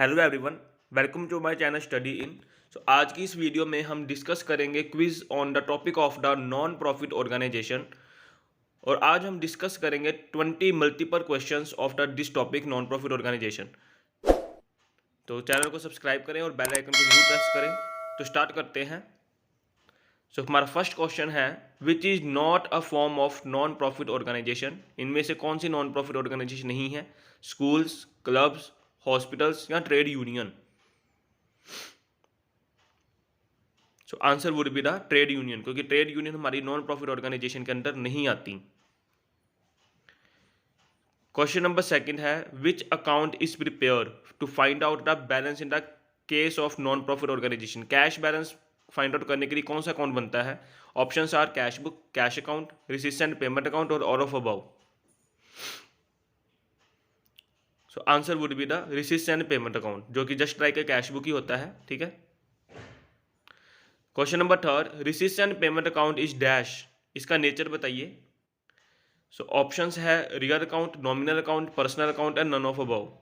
Hello everyone, welcome to my channel study in. आज की इस वीडियो में हम डिस्कस करेंगे quiz on the topic of the non profit organization. और आज हम डिस्कस करेंगे 20 multiple questions of the this topic non profit organization. तो चैनल को सब्सक्राइब करें और बेल आइकन को जरूर प्रेस करें। तो स्टार्ट करते हैं। हमारा फर्स्ट क्वेश्चन है, which is not a form of non profit organization. इनमें से कौन सी नॉन प्रॉफिट ऑर्गेनाइजेशन नहीं है? स्कूल्स, क्लब्स, हॉस्पिटल्स या trade union. So answer would be the trade union, क्योंकि ट्रेड यूनियन हमारी नॉन प्रॉफिट ऑर्गेनाइजेशन के अंदर नहीं आती। क्वेश्चन नंबर सेकंड है, which account is prepare to find out the balance in the case of non profit organization. Cash balance find out करने के लिए कौन सा अकाउंट बनता है? Options are cash book, cash account, receipts and payment account और all of above. So answer would be the receipts and payment account, जो कि जस्ट लाइक कैश बुक ही होता है। ठीक है। Question number third, receipts and payment account is dash. इसका nature बताइए। सो ऑप्शंस है real account, nominal account, personal account and none of above.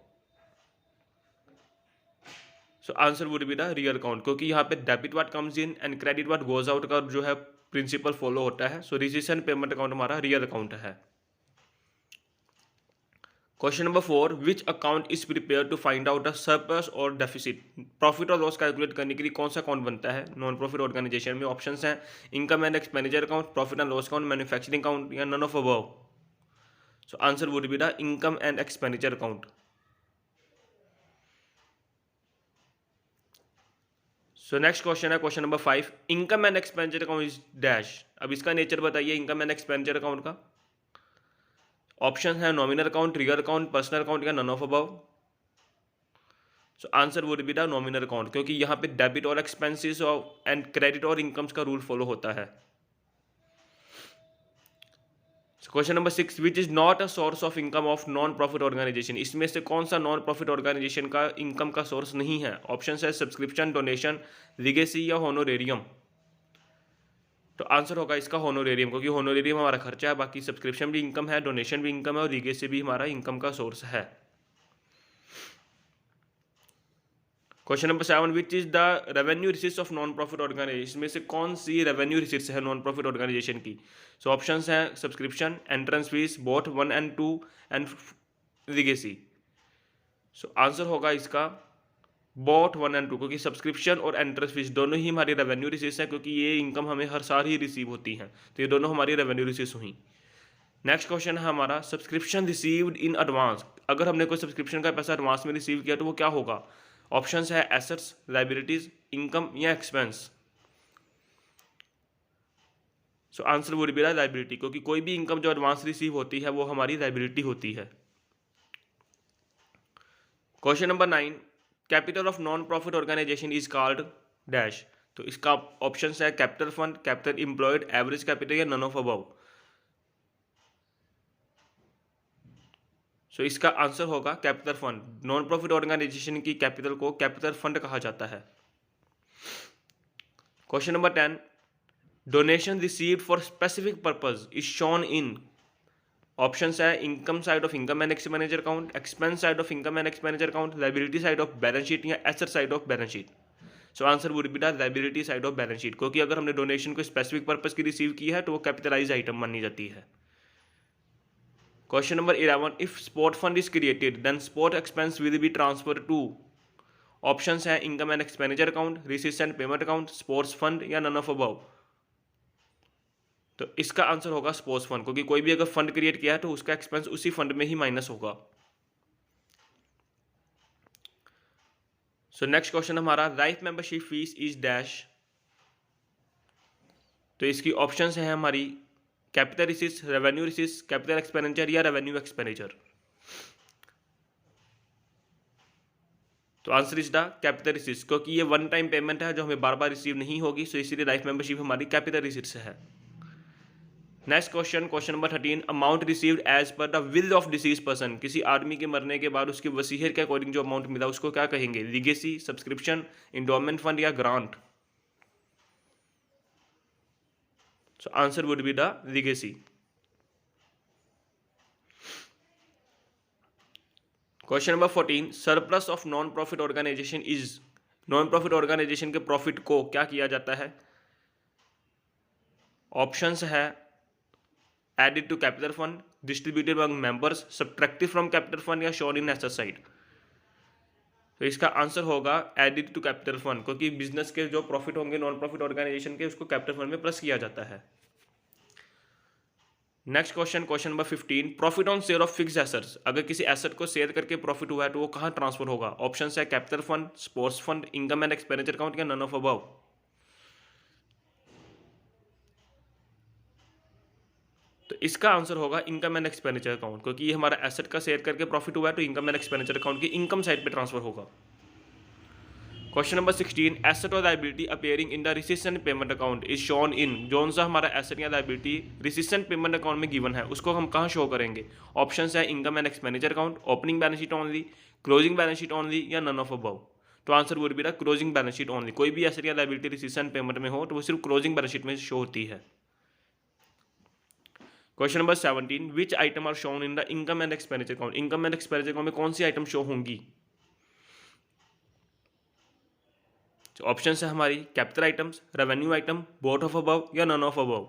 So answer would be the real account, क्योंकि यहाँ पे debit what comes in and credit what goes out का जो है principle follow होता है। So receipts and payment account हमारा real account है। Question number four, which account is prepare to find out the surplus और डेफिसिट। प्रॉफिट और loss calculate करने के लिए कौन सा अकाउंट बनता है नॉन प्रॉफिट ऑर्गेनाइजेशन में? ऑप्शंस हैं income and expenditure account, profit and loss account, manufacturing account या none of above. So answer would be the income and expenditure account. So next question है question number five, income and expenditure account is dash. अब इसका nature बताइए income and expenditure account का। Option है nominal account, real account, personal account या none of above. So answer would be the nominal account, क्योंकि यहाँ पे debit और एक्सपेंसेस एंड क्रेडिट और इनकम्स का रूल फॉलो होता है। Question number six, which is not a source of income of non profit organisation. इसमें से कौन सा नॉन प्रॉफिट ऑर्गेनाइजेशन का इनकम का सोर्स नहीं है? ऑप्शन है सब्सक्रिप्शन, डोनेशन, लीगेसी या होनोरेरियम। तो आंसर होगा इसका होनोरेरियम, क्योंकि होनोरेरियम हमारा खर्चा है, बाकी सब्सक्रिप्शन भी इनकम है, डोनेशन भी इनकम है और लीगेसी भी हमारा इनकम का सोर्स है। Question number seven, which is the revenue receipts of non profit organisation. इसमें से कौन सी रेवेन्यू रिसीट्स है नॉन प्रॉफिट ऑर्गेनाइजेशन की? सो ऑप्शंस हैं subscription, entrance fees, both 1 and 2 and legacy. So answer होगा इसका बोथ 1 and 2, क्योंकि सब्सक्रिप्शन और एंट्रेंस फीस दोनों ही हमारी रेवेन्यू रिसीट्स हैं, क्योंकि ये इनकम हमें हर साल ही रिसीव होती हैं। तो ये दोनों हमारी रेवेन्यू रिसीट्स हुई। नेक्स्ट क्वेश्चन है हमारा, सब्सक्रिप्शन रिसीव्ड इन एडवांस। अगर हमने कोई सब्सक्रिप्शन का पैसा एडवांस में रिसीव किया तो वो क्या होगा? ऑप्शंस है एसेट्स, लाइबिलिटीज, इनकम या expense. So answer would B liability, क्योंकि कोई भी इनकम जो एडवांस रिसीव होती है वो हमारी लाइबिलिटी होती है। Question number 9, capital of non profit organisation is called dash. तो इसका ऑप्शन है capital fund, capital employed, average capital या नन ऑफ अबव। सो इसका आंसर होगा capital fund. Non profit organisation की कैपिटल को कैपिटल फंड कहा जाता है। Question number 10, donation received for specific purpose is shown in. Options है income side of income and expenditure account, expense side of income and expenditure account, liability side of balance sheet या asset side of balance sheet. So answer would be the liability side of balance sheet, क्योंकि अगर हमने donation को specific purpose की receive की है तो वो कैपिटलाइज आइटम मानी जाती है। Question number 11, if sport fund is created then sport expense will be transfer to. Options है income and expenditure account, receipts and payment account, sports fund या नन ऑफ अबव। तो इसका आंसर होगा sports fund, क्योंकि कोई भी अगर fund create किया है तो उसका एक्सपेंस उसी फंड में ही माइनस होगा। सो नेक्स्ट क्वेश्चन हमारा, life membership fees is dash. तो इसकी ऑप्शंस हैं हमारी capital receipts, revenue receipts, capital expenditure या रेवेन्यू एक्सपेंडिचर। तो answer is the capital receipts, क्योंकि ये वन टाइम पेमेंट है जो हमें बार बार रिसीव नहीं होगी। सो इसीलिए लाइफ मेंबरशिप हमारी कैपिटल रिसीट्स है। Next question, question number 13, amount received as per the will of deceased person. किसी आदमी के मरने के बाद उसकी वसीयत के अकॉर्डिंग जो अमाउंट मिला उसको क्या कहेंगे? लीगेसी, सब्सक्रिप्शन, इंडोमेंट फंड या grant. So answer would be the legacy. Question number 14, surplus of non profit organisation is, non profit organisation के प्रॉफिट को क्या किया जाता है? ऑप्शंस है added to capital fund, distributed among members, subtracted from capital fund या shown in asset side. तो इसका आंसर होगा एडिड टू कैपिटल फंड, क्योंकि बिजनेस के जो प्रॉफिट होंगे नॉन प्रॉफिट ऑर्गेनाइजेशन के, उसको कैपिटल फंड में प्लस किया जाता है। Next question, question number 15, profit on sale of fix assets, अगर किसी एसेट को सेल करके प्रॉफिट हुआ है तो वो कहाँ ट्रांसफर होगा? ऑप्शन है capital fund, sports fund, income and expenditure account या नन ऑफ अबव। तो इसका आंसर होगा इनकम एंड एक्सपेंडिचर अकाउंट, क्योंकि ये हमारा एसेट का सेल करके प्रॉफिट हुआ है तो इनकम एंड एक्सपेंडिचर अकाउंट की इनकम साइड पे ट्रांसफर होगा। क्वेश्चन नंबर 16, एसेट और लायबिलिटी अपेयरिंग इन द रिसीशन payment account is shown in, जोन सा हमारा एसेट या लायबिलिटी रिसीशन पेमेंट अकाउंट में गिवन है उसको हम कहाँ शो करेंगे? ऑप्शन है income and expenditure account, opening balance sheet only, closing balance sheet only या नन ऑफ अबव। तो answer would be the closing balance sheet only. कोई भी एसेट या लायबिलिटी रिसीशन पेमेंट में हो तो वो सिर्फ क्लोजिंग बैलेंस शीट में शो होती है। Question number 17, which item are shown in the income and expenditure account, income and expenditure account में कौन सी आइटम शो होंगी? ऑप्शन है हमारी capital items, revenue item, both of above या नन ऑफ अबव।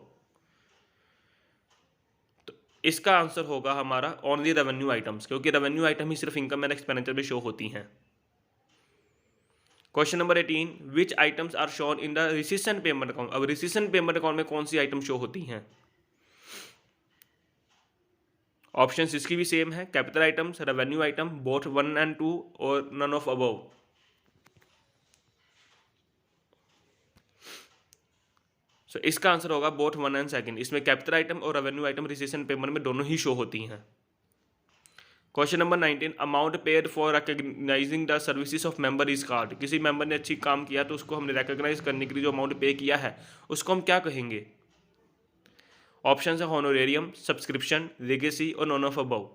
तो इसका आंसर होगा हमारा ओनली रेवेन्यू आइटम्स, क्योंकि रेवेन्यू आइटम ही सिर्फ इनकम एंड एक्सपेंडिचर में शो होती हैं। Question number 18, which items are shown in the रिसीशन पेमेंट अकाउंट, अब रिसीशन पेमेंट अकाउंट में कौन सी आइटम शो होती हैं? ऑप्शन इसकी भी सेम है, capital items, revenue item, both 1 and 2 और नन ऑफ अबव। सो इसका आंसर होगा बोथ 1 and 2, इसमें कैपिटल आइटम और रेवेन्यू आइटम रिसीशन पेमेंट में दोनों ही शो होती हैं। Question number 19, amount paid for recognising the services of member is called, किसी मेंबर ने अच्छी काम किया तो उसको हमने रिकग्नाइज करने के लिए जो अमाउंट पे किया है उसको हम क्या कहेंगे? ऑप्शन है हॉनोरेरियम, सब्सक्रिप्शन, लेगेसी और नॉन ऑफ अबव।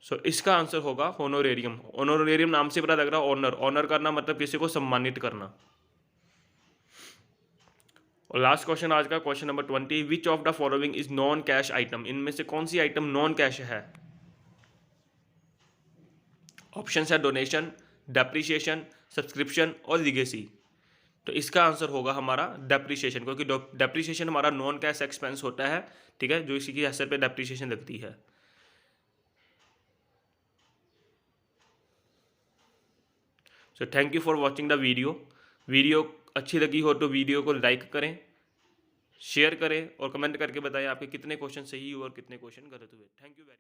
सो इसका आंसर होगा हॉनोरेरियम। हॉनोरेरियम नाम से पता लग रहा है ऑनर, ऑनर करना मतलब किसी को सम्मानित करना। और लास्ट क्वेश्चन आज का, question number 20, which of the following is non cash item, इनमें से कौन सी आइटम नॉन कैश है? ऑप्शन है डोनेशन, डेप्रिसिएशन, सब्सक्रिप्शन और लीगेसी। तो इसका आंसर होगा हमारा डेप्रिसिएशन, क्योंकि डेप्रिसिएशन हमारा नॉन कैश एक्सपेंस होता है, ठीक है, जो इसी की एसेट पे डेप्रिसिएशन लगती है। So thank you for watching the video अच्छी लगी हो तो वीडियो को लाइक करें, शेयर करें और कमेंट करके बताएं आपके कितने क्वेश्चन सही हुए और कितने क्वेश्चन गलत हुए। Thank you very much.